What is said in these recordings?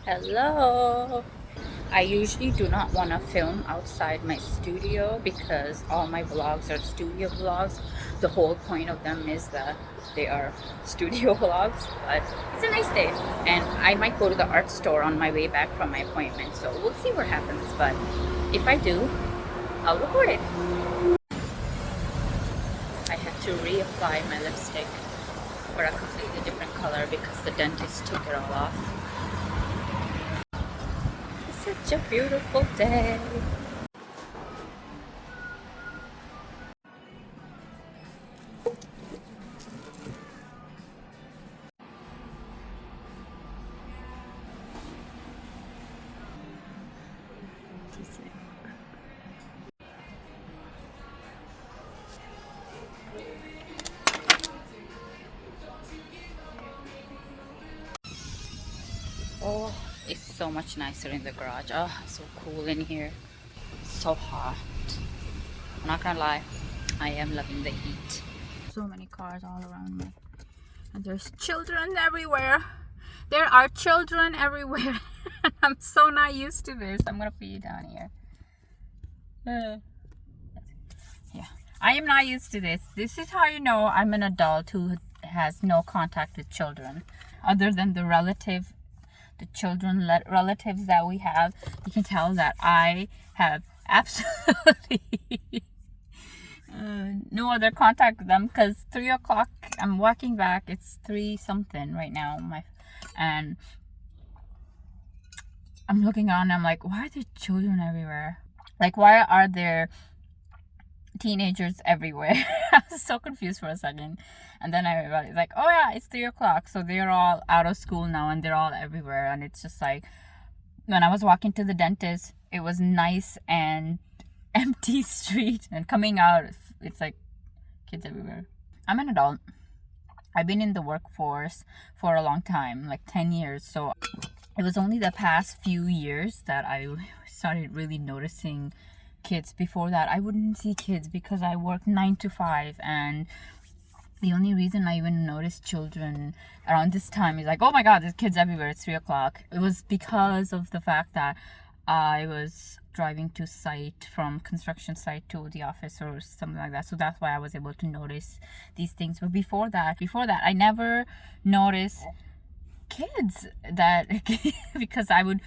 Hello. I usually do not want to film outside my studio because all my vlogs are studio vlogs. The whole point of them is that they are studio vlogs, but it's a nice day. And I might go to the art store on my way back from my appointment, so we'll see what happens. But if I do, I'll record it. I had to reapply my lipstick for a completely different color because the dentist took it all off. Such a beautiful day. Oh, it's so much nicer in the garage. Oh, so cool in here. It's so hot. I'm not gonna lie, I am loving the heat. So many cars all around me. And there's children everywhere. There are children everywhere. I'm so not used to this. I'm gonna put you down here. Yeah, I am not used to this. This is how you know I'm an adult who has no contact with children. Other than the children relatives that we have, you can tell that I have absolutely no other contact with them because 3 o'clock, I'm walking back. It's 3 something right now. And I'm looking on. I'm like, why are there children everywhere? Like, why are there teenagers everywhere? I was so confused for a second, and then I realized, like, oh yeah, it's 3 o'clock, so they're all out of school now and they're all everywhere. And it's just like, when I was walking to the dentist, it was nice and empty street, and coming out, it's like kids everywhere. I'm an adult. I've been in the workforce for a long time, like 10 years. So it was only the past few years that I started really noticing kids. Before that, I wouldn't see kids because I worked 9 to 5, and the only reason I even noticed children around this time is like, oh my god, there's kids everywhere, it's 3 o'clock. It was because of the fact that I was driving to site, from construction site to the office or something like that. So that's why I was able to notice these things. But before that, I never noticed kids that because I would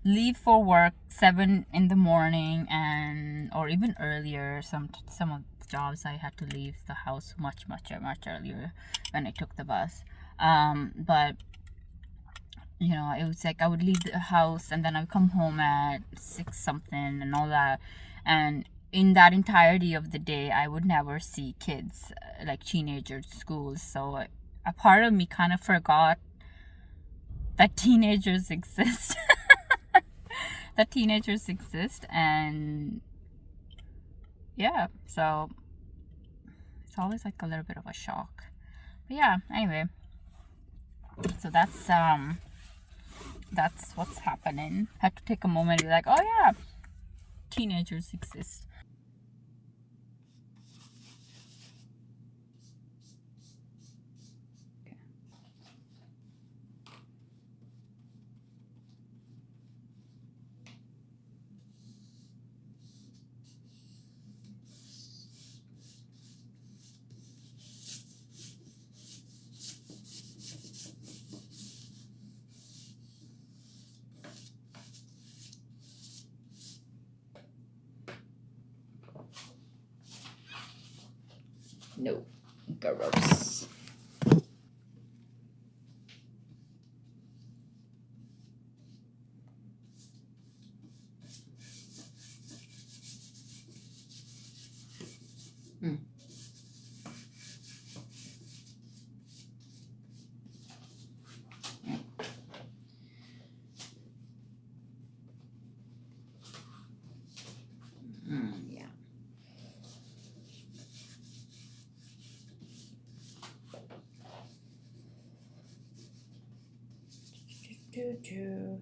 leave for work 7 in the morning, and or even earlier. Some of the jobs I had to leave the house much earlier when I took the bus. But you know, it was like I would leave the house and then I'd come home at 6 something and all that. And in that entirety of the day, I would never see kids, like teenagers, schools. So a part of me kind of forgot that teenagers exist. That teenagers exist. And yeah, so it's always like a little bit of a shock. But yeah, anyway, so that's what's happening. Had to take a moment to be like, oh yeah, teenagers exist. No, gross. Mm. Yeah. Do.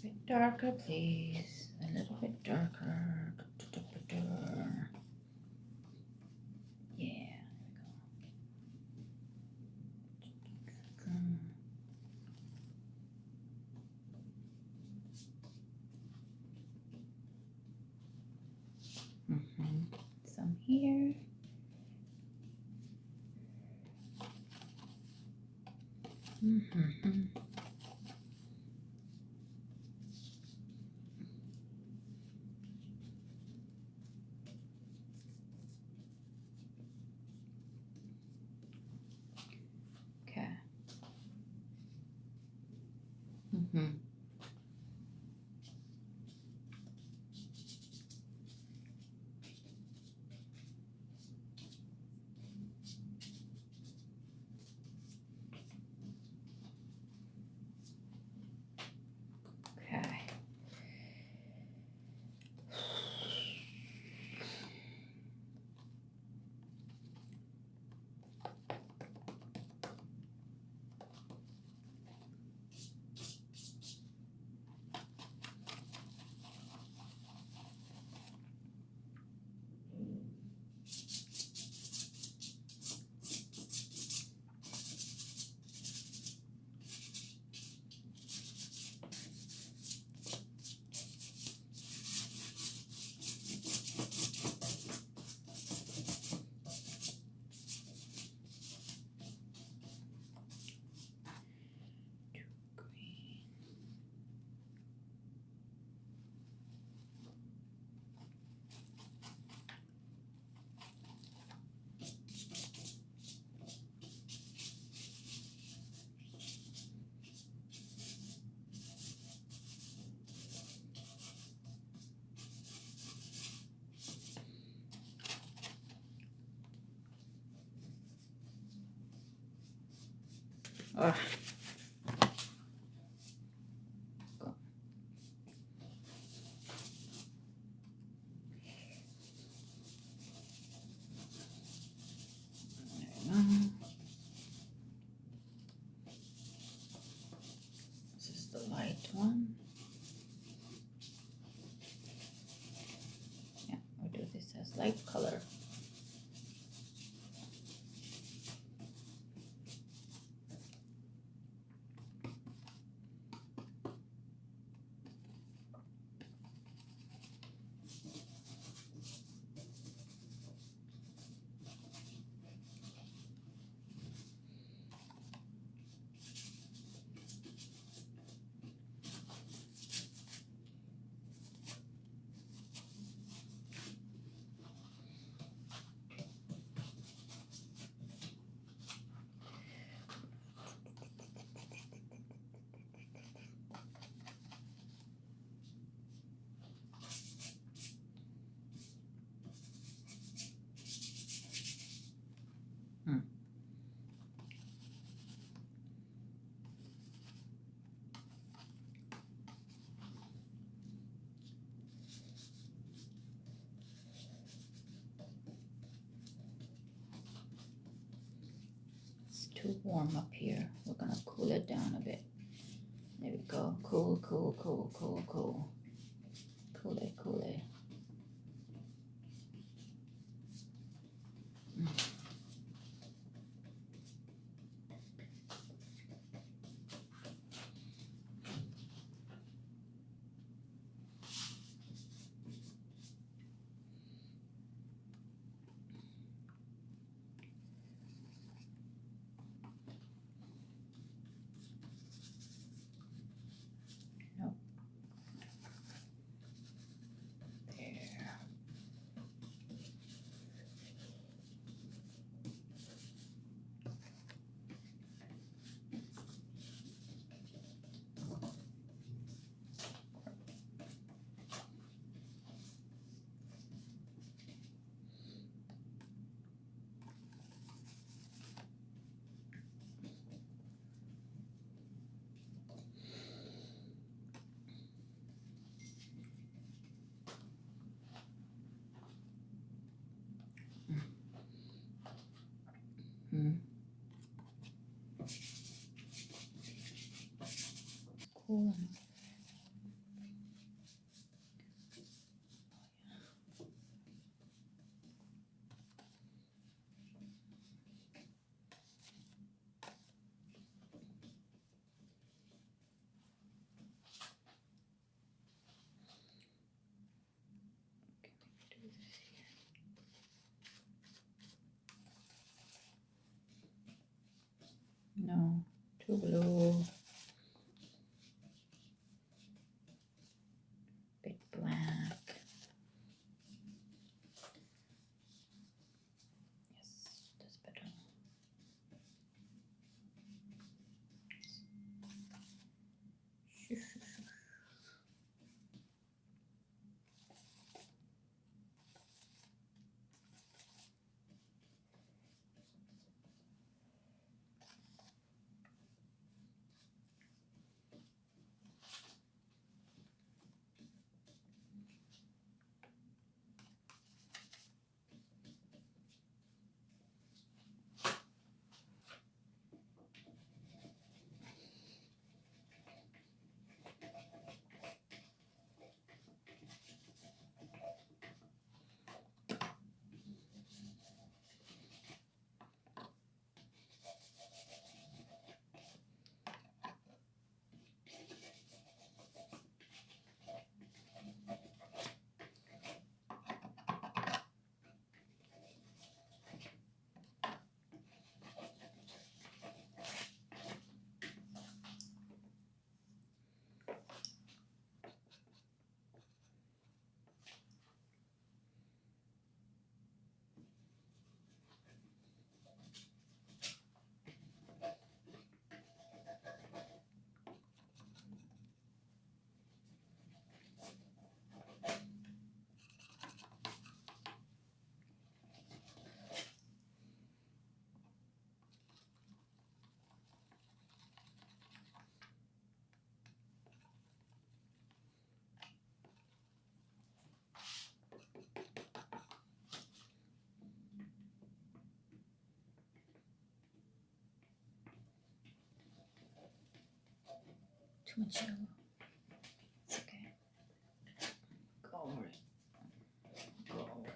A bit darker, please. A little bit darker. Yeah. Some here. Okay. Okay. Ugh. Go. This is the light one. Yeah, we'll do this as light color. too warm up here. We're gonna cool it down a bit. There we go. Cool, cool, cool, cool, cool. Cool it, cool it. Nope. There. Cool. No, too blue. Bit black. Yes, that's better. Too much yellow. It's okay. Go over it. Go over it.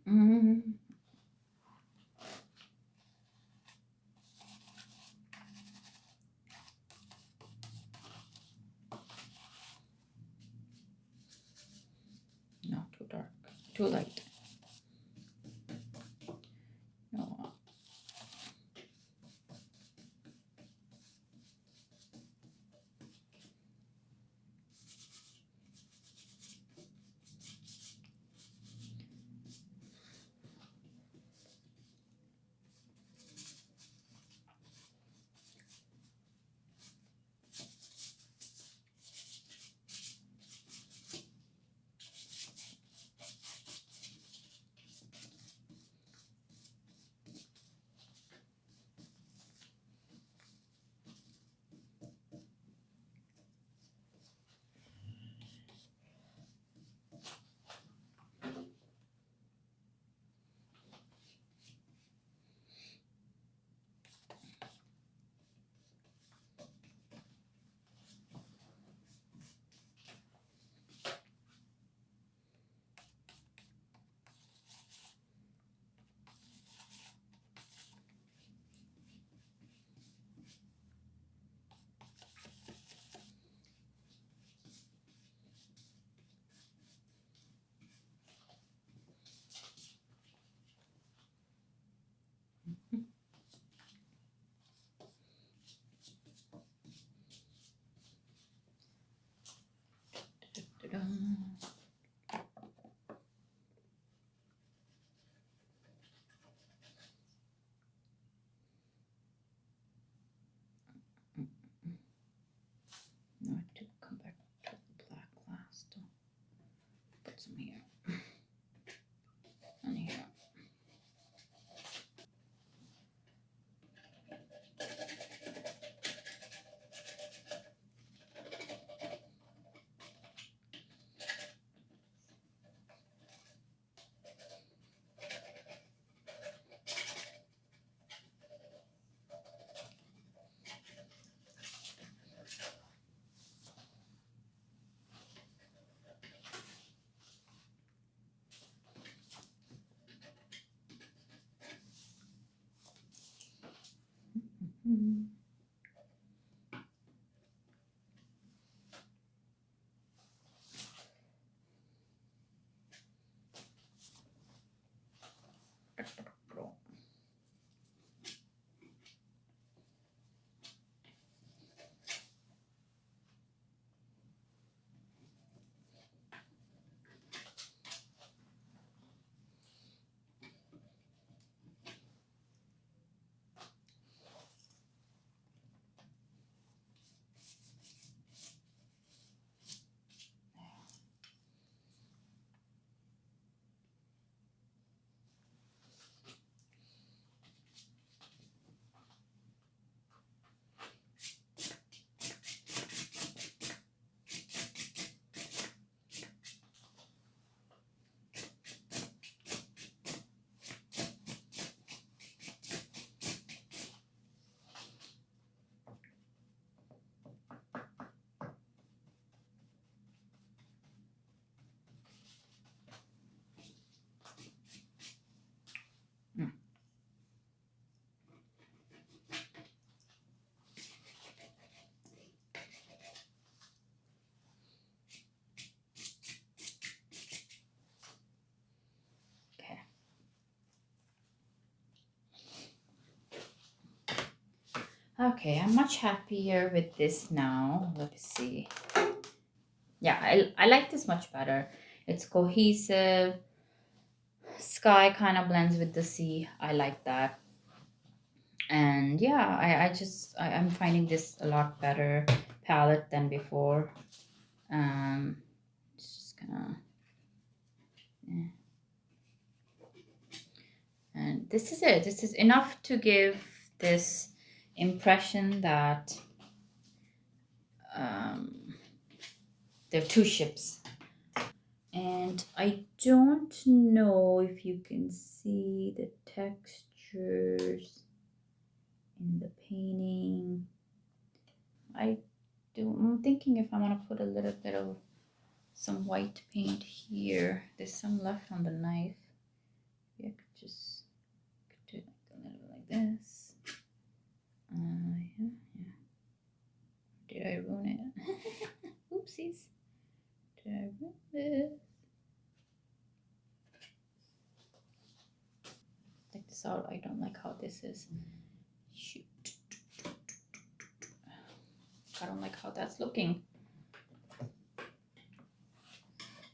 Mm, not too dark, too light. No. Da-da. No, I did come back to the black last. Put some here and here. Mm. Mm. Okay. Okay, I'm much happier with this now. Let's see. Yeah, I like this much better. It's cohesive. Sky kind of blends with the sea. I like that. And yeah, I'm finding this a lot better palette than before. Um, just gonna, yeah. And this is it. This is enough to give this impression that um, there are two ships. And I don't know if you can see the textures in the painting. I do. I'm thinking if I want to put a little bit of some white paint here. There's some left on the knife. just do it a little bit like this. Yeah, yeah. Did I ruin it? Oopsies. Did I ruin this? Take this out. I don't like how this is. Shoot. I don't like how that's looking.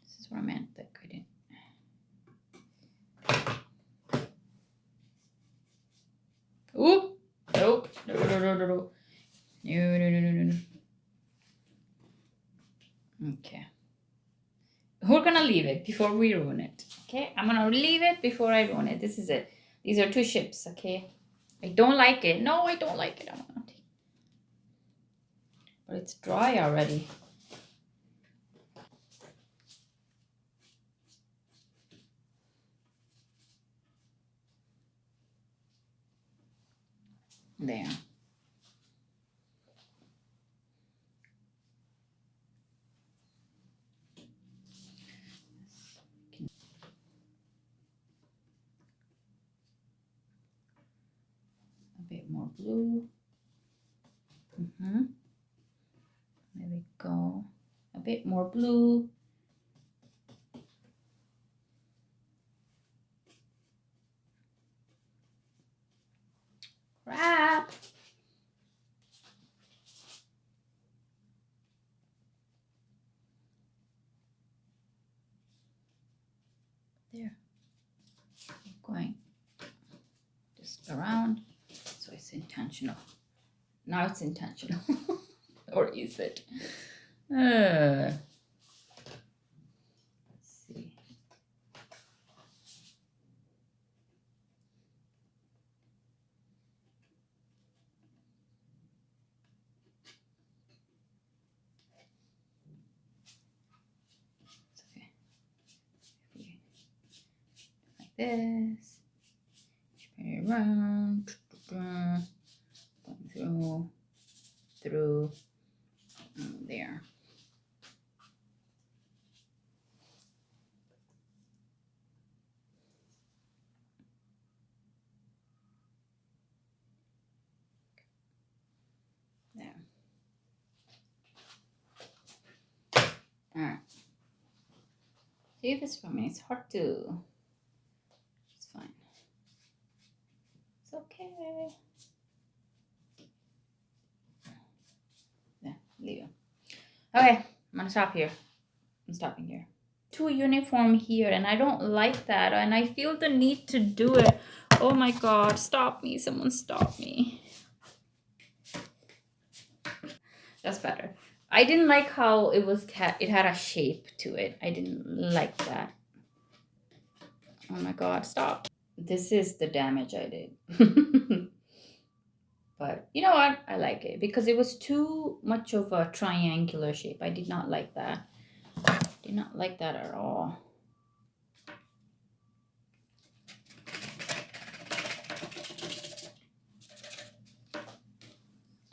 This is what I meant. Like I didn't. Oop! Nope. No, no, no, no, no. No, no, no, no, no. Okay. We're gonna leave it before we ruin it. Okay? I'm gonna leave it before I ruin it. This is it. These are 2 ships, okay? I don't like it. No, I don't like it. I don't want it. But it's dry already. There. A bit more blue. There we go. A bit more blue. Crap. There. Keep going just around. So it's intentional. Now it's intentional. Or is it? Let's see. It's okay. Like this. Spin it around. Going through there. There. Alright. Save this for me. It's hard to. It's fine. It's okay. Yeah, leave it. Okay, I'm gonna stop here. I'm stopping here. Too uniform here, and I don't like that, and I feel the need to do it. Oh my god, stop me. Someone stop me. That's better. I didn't like how it was it had a shape to it. I didn't like that. Oh my god, stop. This is the damage I did. But you know what? I like it because it was too much of a triangular shape. I did not like that. Did not like that at all.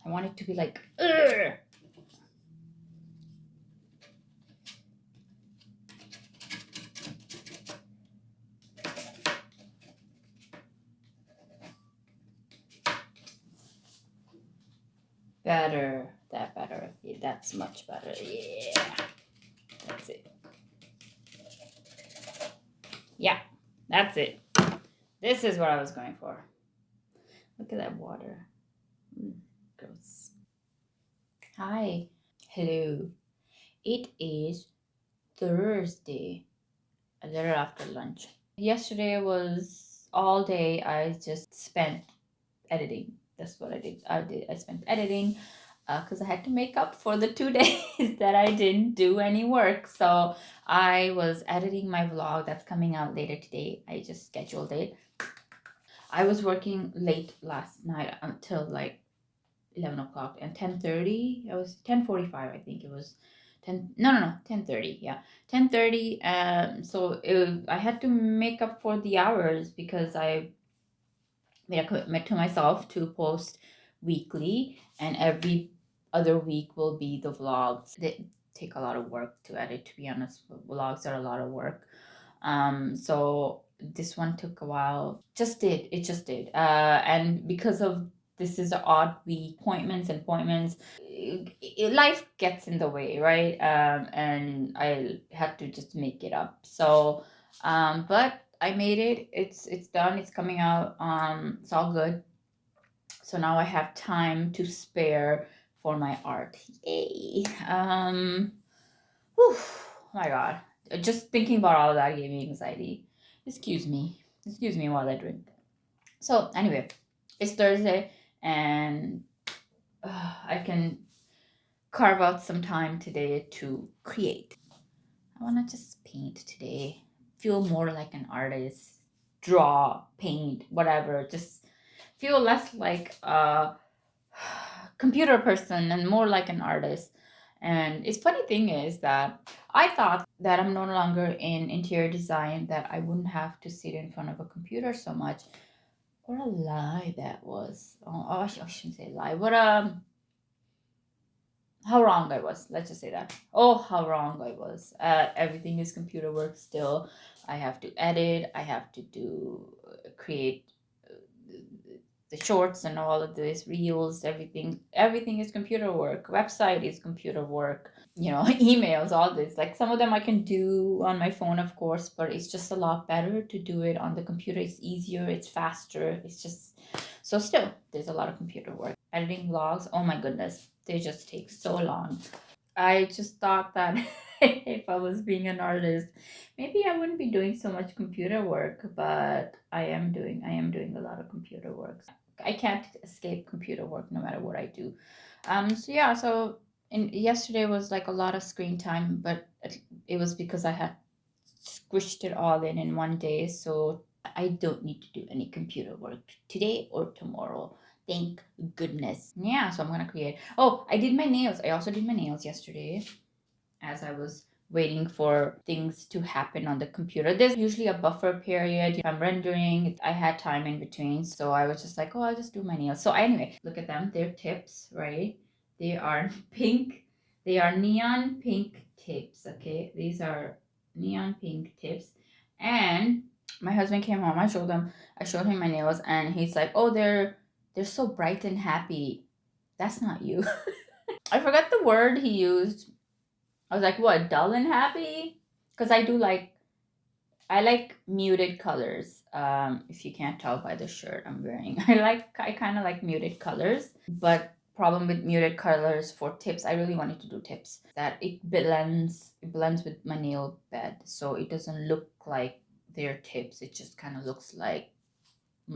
I want it to be like, ugh. Better. That better. Yeah, that's much better. Yeah. That's it. Yeah, that's it. This is what I was going for. Look at that water. Gross. Hi. Hello. It is Thursday, a little after lunch. Yesterday was all day. I just spent editing. That's what I did. I spent editing because I had to make up for the 2 days that I didn't do any work. So I was editing my vlog that's coming out later today. I just scheduled it. I was working late last night until like 11 o'clock and 10:30. I was 10:45. I think it was 10. No, 10:30. Yeah, 10:30. So I had to make up for the hours because I made a commitment to myself to post weekly, and every other week will be the vlogs. They take a lot of work to edit. To be honest, vlogs are a lot of work. So This one took a while. It just did. And because of this is an odd week, appointments, life gets in the way, right? And I had to just make it up. So, but I made it. It's done. It's coming out. It's all good. So now I have time to spare for my art. Yay. Whew, oh my God. Just thinking about all of that gave me anxiety. Excuse me. Excuse me while I drink. So, anyway, it's Thursday and I can carve out some time today to create. I want to just paint today. Feel more like an artist. Draw, paint, whatever. Just feel less like a computer person and more like an artist. And it's funny thing is that I thought that I'm no longer in interior design, that I wouldn't have to sit in front of a computer so much. What a lie that was. Oh, I shouldn't say lie. What how wrong I was. Let's just say that. Oh, how wrong I was. Everything is computer work still. I have to edit. I have to do create the shorts and all of this reels. Everything is computer work. Website is computer work. You know, emails, all this. Like some of them I can do on my phone, of course, but it's just a lot better to do it on the computer. It's easier. It's faster. It's just so still. There's a lot of computer work. Editing vlogs. Oh my goodness, they just take so long. I just thought that if I was being an artist, maybe I wouldn't be doing so much computer work, but I am doing a lot of computer work. I can't escape computer work no matter what I do. So yeah, so yesterday was like a lot of screen time, but it was because I had squished it all in one day, so I don't need to do any computer work today or tomorrow. Thank goodness. Yeah, so I'm gonna create. Oh, I did my nails. I also did my nails yesterday as I was waiting for things to happen on the computer. There's usually a buffer period. If I'm rendering, I had time in between. So I was just like, oh, I'll just do my nails. So anyway, look at them. They're tips, right? They are pink. They are neon pink tips, okay? These are neon pink tips. And my husband came home. I showed him my nails and he's like, oh, they're so bright and happy. That's not you. I forgot the word he used. I was like, what, dull and happy? Because I like muted colors. If you can't tell by the shirt I'm wearing, I kind of like muted colors. But problem with muted colors for tips, I really wanted to do tips that it blends with my nail bed, so it doesn't look like they're tips. It just kind of looks like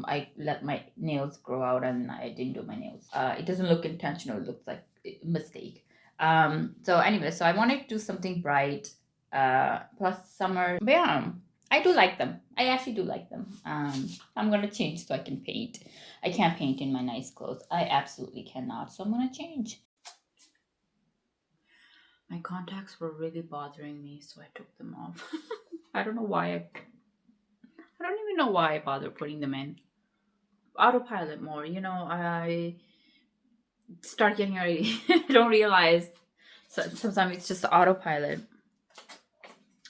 I let my nails grow out and I didn't do my nails. It doesn't look intentional. It looks like a mistake. So anyway, so I wanted to do something bright, plus summer. But yeah, I do like them. I actually do like them. I'm gonna change so I can paint. I can't paint in my nice clothes. I absolutely cannot. So I'm gonna change. My contacts were really bothering me, so I took them off. I don't know why. I don't even know why I bothered putting them in. Autopilot more. You know, I start getting ready. I don't realize. So sometimes it's just autopilot.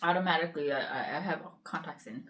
Automatically, I have contacts in.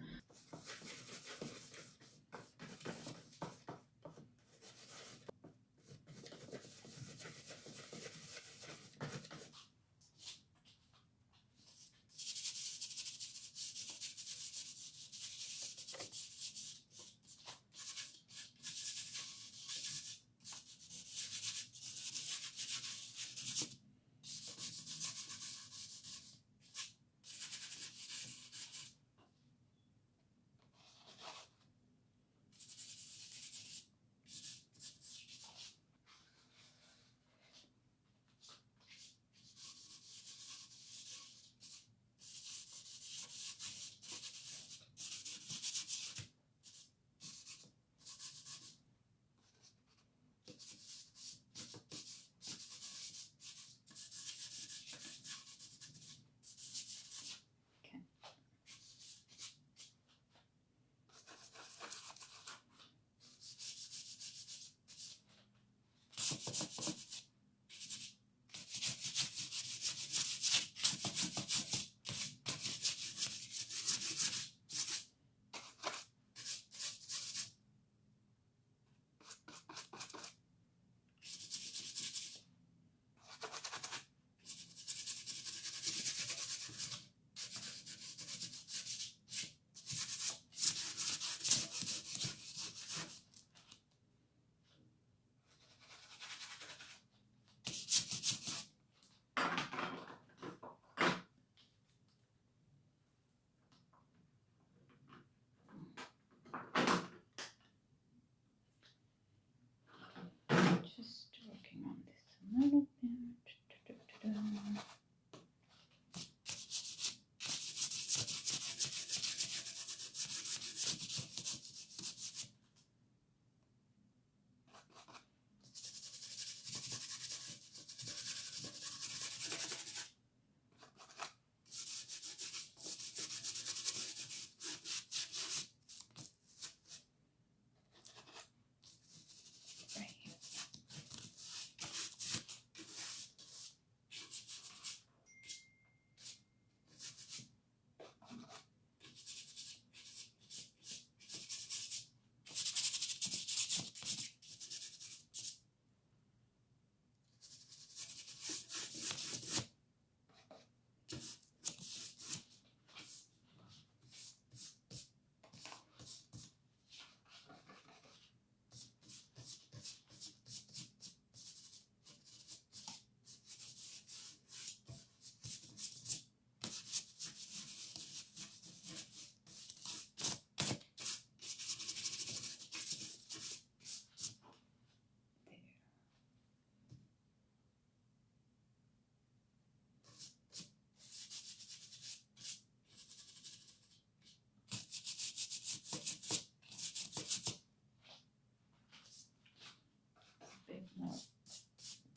Bit more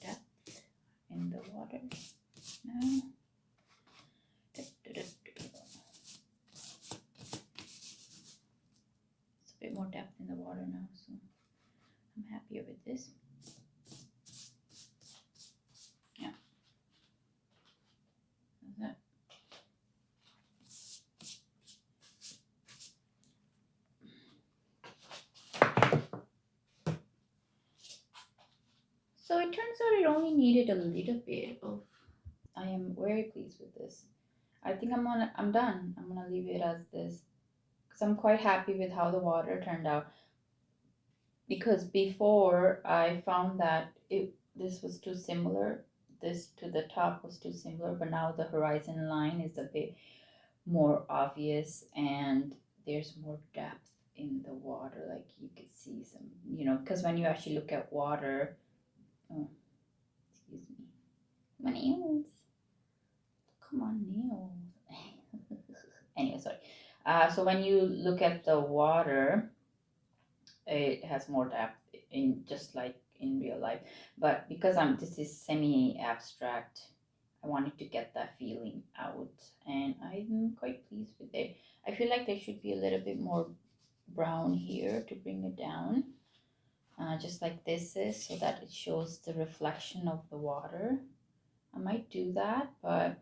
depth in the water now. It's a bit more depth in the water now, so I'm happier with this. Yeah. How's that? So it turns out it only needed a little bit of. I am very pleased with this. I think I'm done. I'm gonna leave it as this because I'm quite happy with how the water turned out. Because before I found that this was too similar. This to the top was too similar, but now the horizon line is a bit more obvious and there's more depth in the water. Like you could see some, because when you actually look at water, oh, excuse me, my nails. Come on, nails. Anyway, sorry. So when you look at the water, it has more depth in just like in real life. But because this is semi abstract, I wanted to get that feeling out, and I'm quite pleased with it. I feel like there should be a little bit more brown here to bring it down, just like this is, so that it shows the reflection of the water. I might do that, but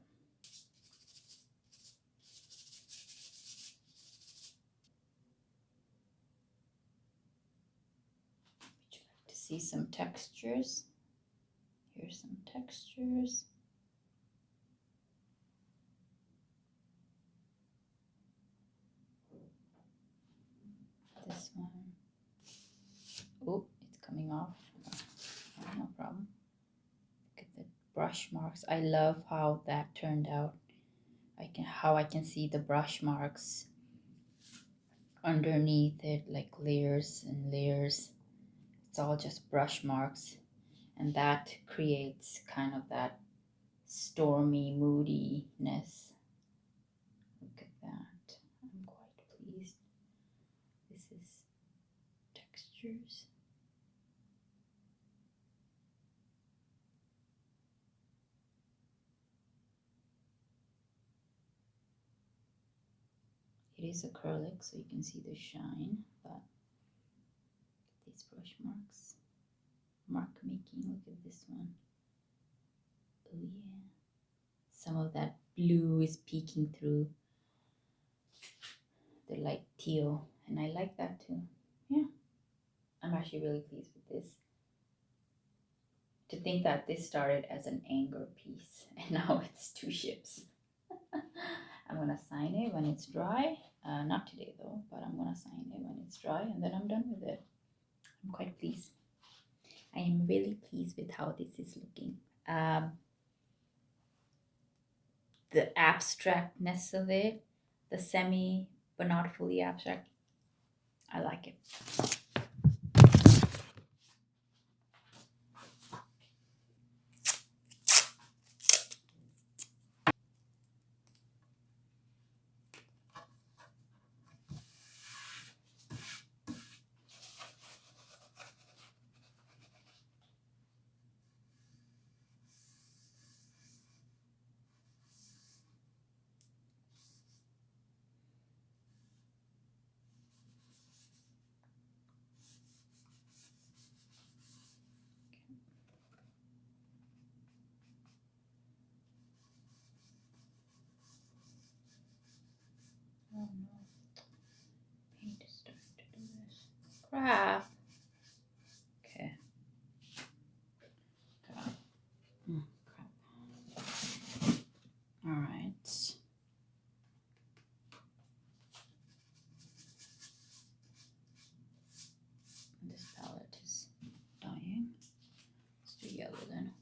would you like to see some textures? Here's some textures. This one. Oh, it's coming off. Oh, no problem. Look at the brush marks. I love how that turned out. I can see the brush marks underneath it, like layers and layers. It's all just brush marks, and that creates kind of that stormy moodiness. Look at that. I'm quite pleased. This is textures. It is acrylic, so you can see the shine, but these brush marks. Mark making, look at this one. Oh yeah. Some of that blue is peeking through the light teal, and I like that too. Yeah, I'm actually really pleased with this. To think that this started as an anger piece and now it's two ships. I'm gonna sign it when it's dry. Not today though, but I'm gonna sign it when it's dry and then I'm done with it. I'm quite pleased. I am really pleased with how this is looking. The abstractness of it, the semi but not fully abstract, I like it. crap. Okay. Crap. All right. This palette is dying. Let's do yellow then.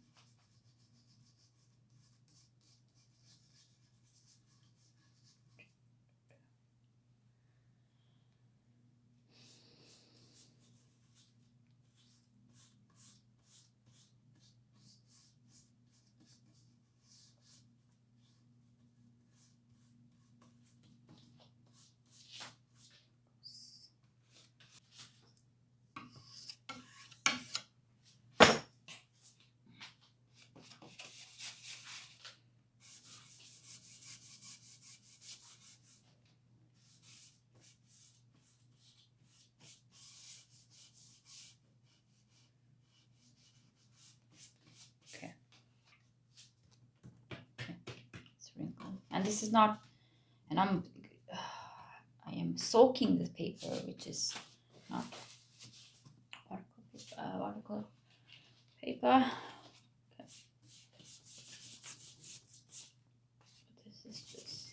Okay. It's wrinkled. And this is not, and I am soaking the paper, which is not watercolor paper. Okay. This is just.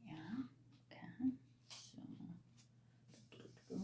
Yeah. Okay. So.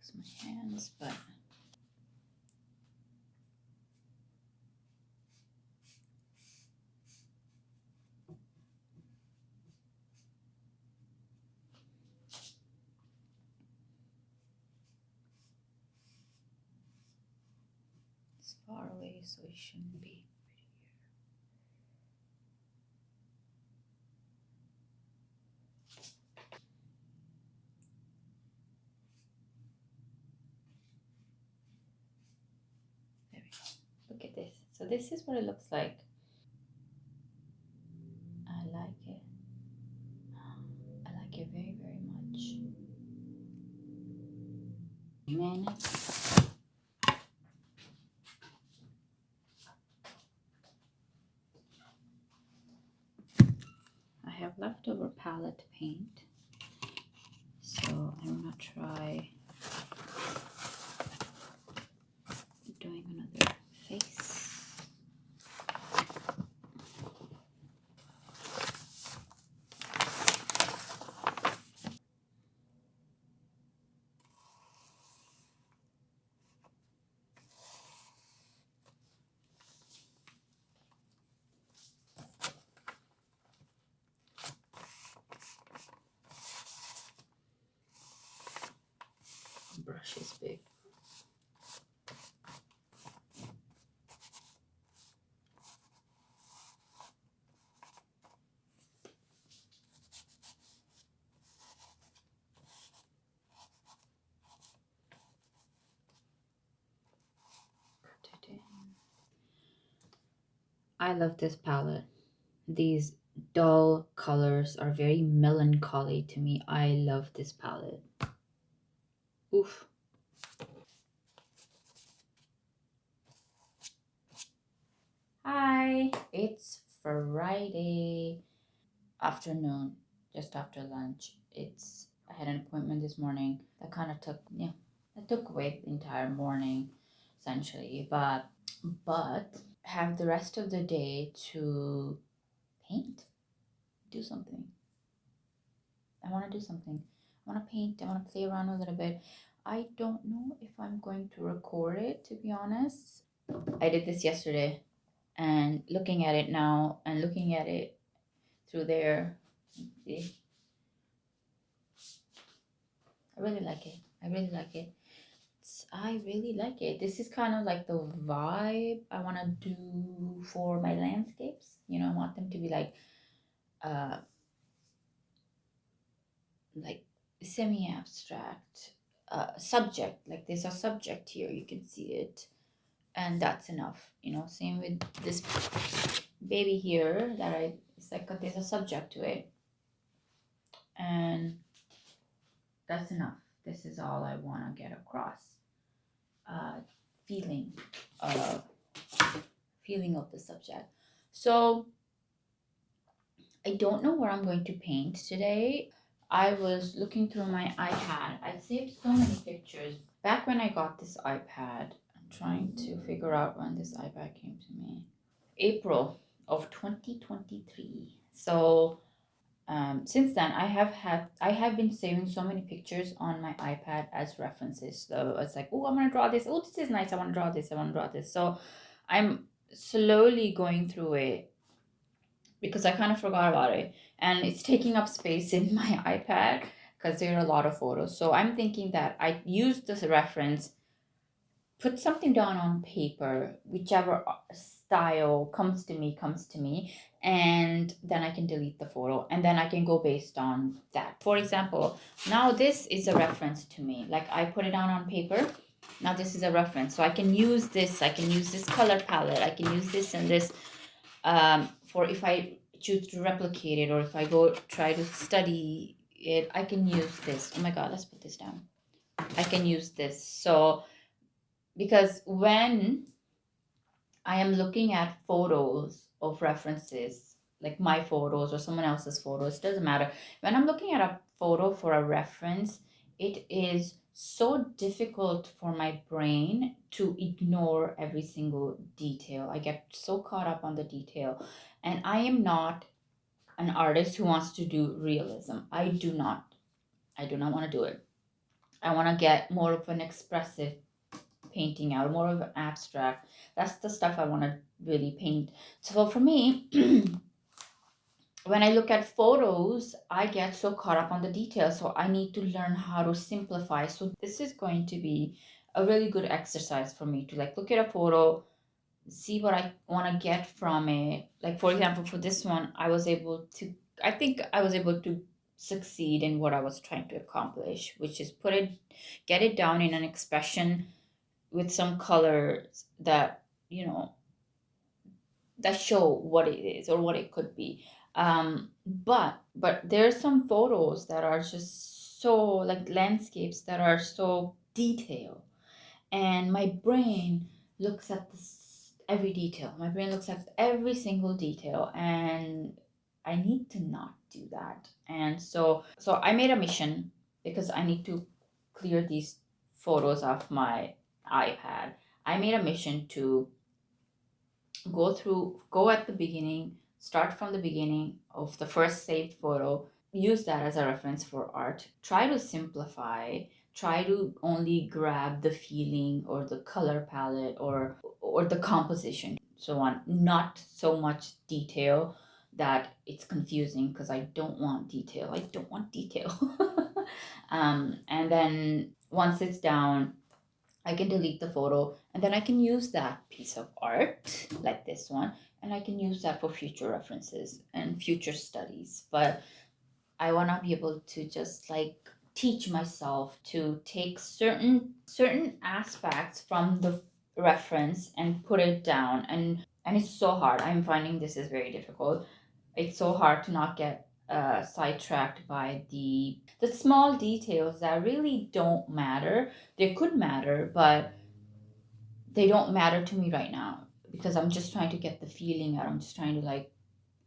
use my hands, but it's far away, so it shouldn't be. There we go. Look at this. So this is what it looks like. I like it. I like it very, very much. Amen. I have leftover palette paint, so I'm gonna try doing another face. Brush is big. Cut it in. I love this palette. These dull colors are very melancholy to me. I love this palette. Oof. Hi, it's Friday afternoon, just after lunch. I had an appointment this morning that kind of took away the entire morning essentially, but have the rest of the day to paint, do something. I want to do something. I want to paint. I want to play around a little bit. I don't know if I'm going to record it, to be honest. I did this yesterday, and looking at it now and looking at it through there, I really like it. I really like it. I really like it. This is kind of like the vibe I want to do for my landscapes. I want them to be uh, like semi-abstract subject. Like there's a subject here, you can see it, and that's enough. Same with this baby here it's like there's a subject to it, and that's enough. This is all I want to get across. Uh, feeling, uh, feeling of the subject. So I don't know where I'm going to paint today. I was looking through my iPad. I saved so many pictures. Back when I got this iPad, I'm trying to figure out when this iPad came to me. April of 2023. So since then, I have been saving so many pictures on my iPad as references. So it's like, oh, I'm gonna draw this. Oh, this is nice. I want to draw this. I want to draw this. So I'm slowly going through it because I kind of forgot about it, and it's taking up space in my iPad because there are a lot of photos. So I'm thinking that I use this reference, put something down on paper, whichever style comes to me, and then I can delete the photo, and then I can go based on that. For example, now this is a reference to me. Like I put it down on paper. Now this is a reference, so I can use this. I can use this color palette. I can use this and this for if I choose to replicate it, or if I go try to study it. I can use this. Oh my god, let's put this down. I can use this. So because when I am looking at photos of references, like my photos or someone else's photos, doesn't matter. When I'm looking at a photo for a reference, it is so difficult for my brain to ignore every single detail. I get so caught up on the detail, and I am not an artist who wants to do realism. I do not want to do it. I want to get more of an expressive painting out, more of an abstract. That's the stuff I want to really paint. So for me, when I look at photos, I get so caught up on the details. So I need to learn how to simplify. So this is going to be a really good exercise for me to like look at a photo, see what I want to get from it. Like for example, for this one, I think I was able to succeed in what I was trying to accomplish, which is get it down in an expression with some colors that, that show what it is or what it could be. But there's some photos that are just so like landscapes that are so detailed, and my brain looks at this every detail. My brain looks at every single detail, and I need to not do that. And so I made a mission, because I need to clear these photos off my iPad. I made a mission to go at the beginning, start from the beginning of the first saved photo, use that as a reference for art, try to simplify, try to only grab the feeling or the color palette or the composition, so on, not so much detail that it's confusing, because I don't want detail. And then once it's down, I can delete the photo, and then I can use that piece of art, like this one, and I can use that for future references and future studies. But I want to be able to just like teach myself to take certain aspects from the reference and put it down, and it's so hard. I'm finding this is very difficult. It's so hard to not get sidetracked by the small details that really don't matter. They could matter, but they don't matter to me right now, because I'm just trying to get the feeling out. I'm just trying to like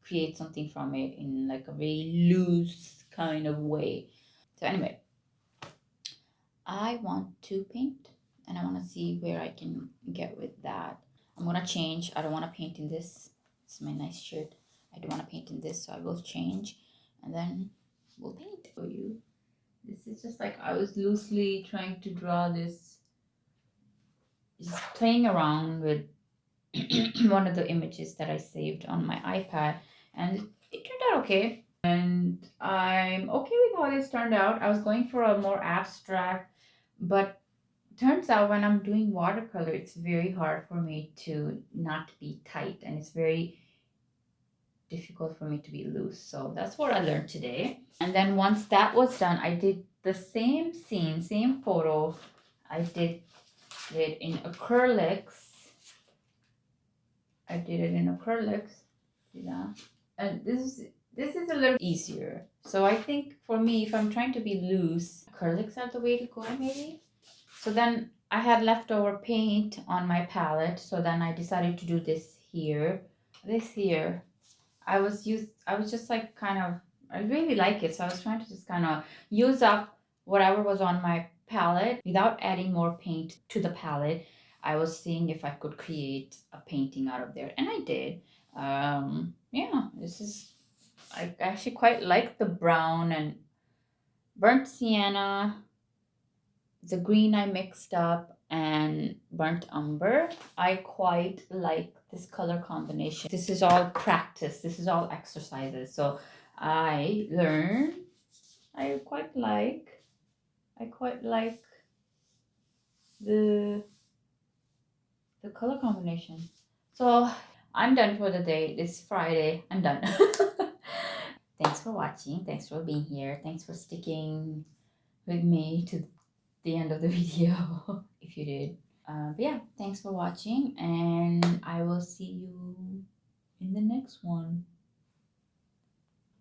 create something from it in like a very loose kind of way. So anyway, I want to paint, and I want to see where I can get with that. I'm gonna change. I don't want to paint in this. It's my nice shirt. I don't want to paint in this, so I will change, and then we'll paint for you. This is just like I was loosely trying to draw this, just playing around with one of the images that I saved on my iPad, and it turned out okay. And I'm okay with how this turned out. I was going for a more abstract, but turns out when I'm doing watercolor, it's very hard for me to not be tight, and it's very difficult for me to be loose. So that's what I learned today. And then once that was done, I did the same scene, same photo. I did it in acrylics. I did it in acrylics. See that? And this is a little easier. So I think for me, if I'm trying to be loose, acrylics are the way to go, maybe. So then I had leftover paint on my palette, so then I decided to do this here. This here, I was just like kind of, I really like it, so I was trying to just kind of use up whatever was on my palette without adding more paint to the palette. I was seeing if I could create a painting out of there, and I did. Yeah, this is, I actually quite like the brown and burnt sienna, the green I mixed up, and burnt umber. I quite like this color combination. This is all practice. This is all exercises. So I learn. I quite like. I quite like the the color combination. So I'm done for the day. It's Friday. I'm done. Thanks for watching. Thanks for being here. Thanks for sticking with me to the end of the video, if you did. But yeah, thanks for watching, and I will see you in the next one.